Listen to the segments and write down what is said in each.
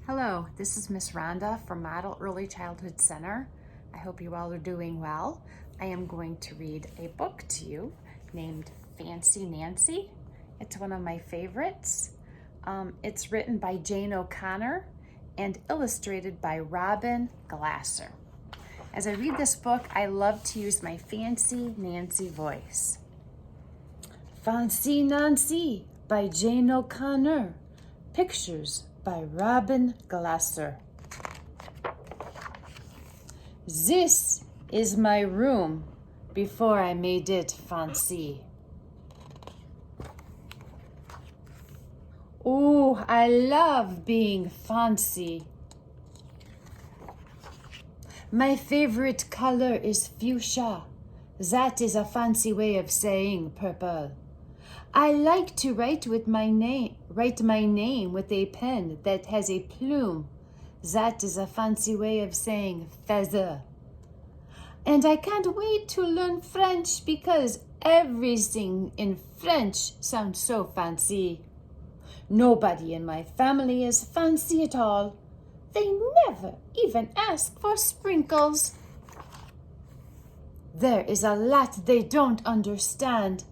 Hello, this is Miss Rhonda from Model Early Childhood Center. I hope you all are doing well. I am going to read a book to you named Fancy Nancy. It's one of my favorites. It's written by Jane O'Connor and illustrated by Robin Glasser. As I read this book, I love to use my Fancy Nancy voice. Fancy Nancy by Jane O'Connor. Pictures by Robin Glasser. This is my room before I made it fancy. Oh, I love being fancy. My favorite color is fuchsia. That is a fancy way of saying purple. I like to write my name with a pen that has a plume. That is a fancy way of saying feather. And I can't wait to learn French because everything in French sounds so fancy. Nobody in my family is fancy at all. They never even ask for sprinkles. There is a lot they don't understand.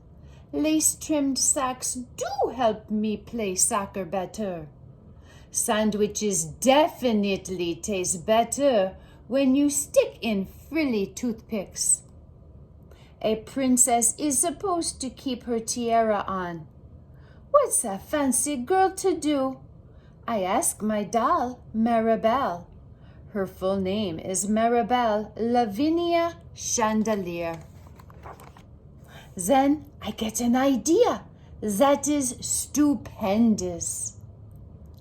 Lace-trimmed socks do help me play soccer better. Sandwiches definitely taste better when you stick in frilly toothpicks. A princess is supposed to keep her tiara on. What's a fancy girl to do? I ask my doll, Maribel. Her full name is Maribel Lavinia Chandelier. Then I get an idea. That is stupendous.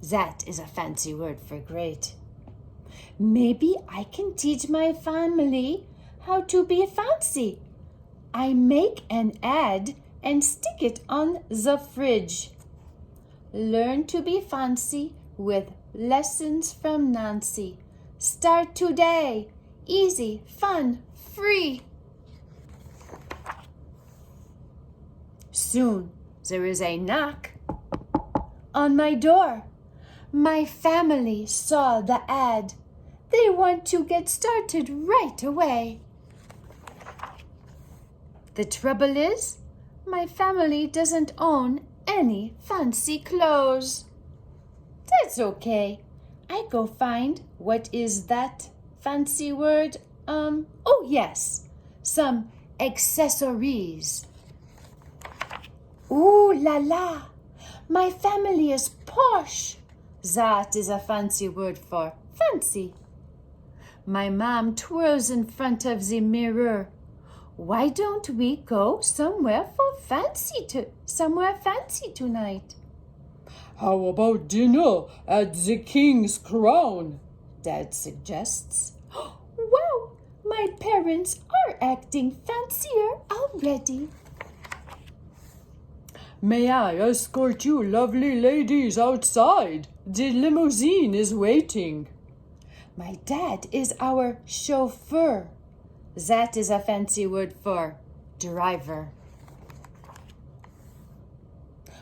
That is a fancy word for great. Maybe I can teach my family how to be fancy. I make an ad and stick it on the fridge. Learn to be fancy with lessons from Nancy. Start today. Easy, fun, free. Soon there is a knock on my door. My family saw the ad. They want to get started right away. The trouble is, my family doesn't own any fancy clothes. That's okay. I go find what is that fancy word? Oh yes, some accessories. Ooh la la, my family is posh. That is a fancy word for fancy. My mom twirls in front of the mirror. Why don't we go somewhere fancy tonight? How about dinner at the King's Crown? Dad suggests. Wow, my parents are acting fancier already. May I escort you lovely ladies outside? The limousine is waiting. My dad is our chauffeur. That is a fancy word for driver.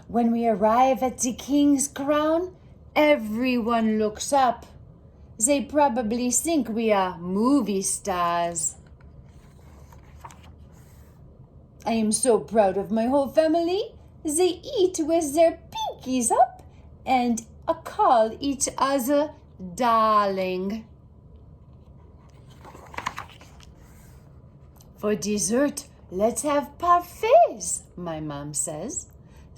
When we arrive at the King's Crown, everyone looks up. They probably think we are movie stars. I am so proud of my whole family. They eat with their pinkies up and call each other darling. For dessert, let's have parfaits, my mom says.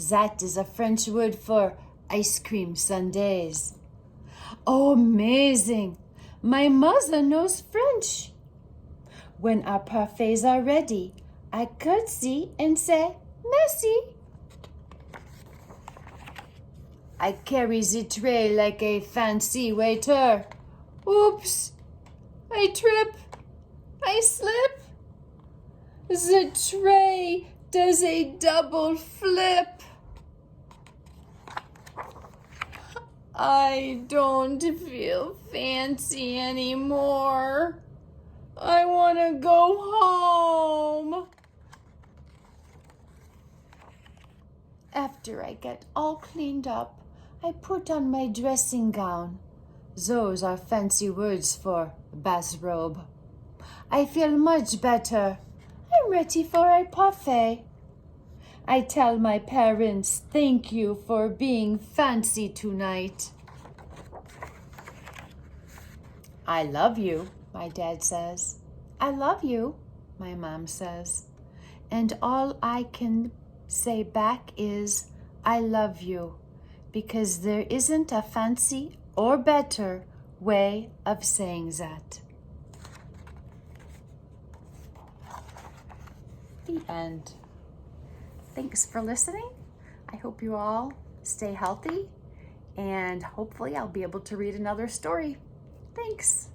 That is a French word for ice cream sundaes. Oh, amazing! My mother knows French. When our parfaits are ready, I curtsy and say, merci. I carry the tray like a fancy waiter. Oops! I trip. I slip. The tray does a double flip. I don't feel fancy anymore. I want to go home. After I get all cleaned up, I put on my dressing gown. Those are fancy words for bathrobe. I feel much better. I'm ready for a parfait. I tell my parents thank you for being fancy tonight. I love you, my dad says. I love you, my mom says. And all I can say back is, I love you, because there isn't a fancy or better way of saying that. The end. Thanks for listening. I hope you all stay healthy, and hopefully I'll be able to read another story. Thanks.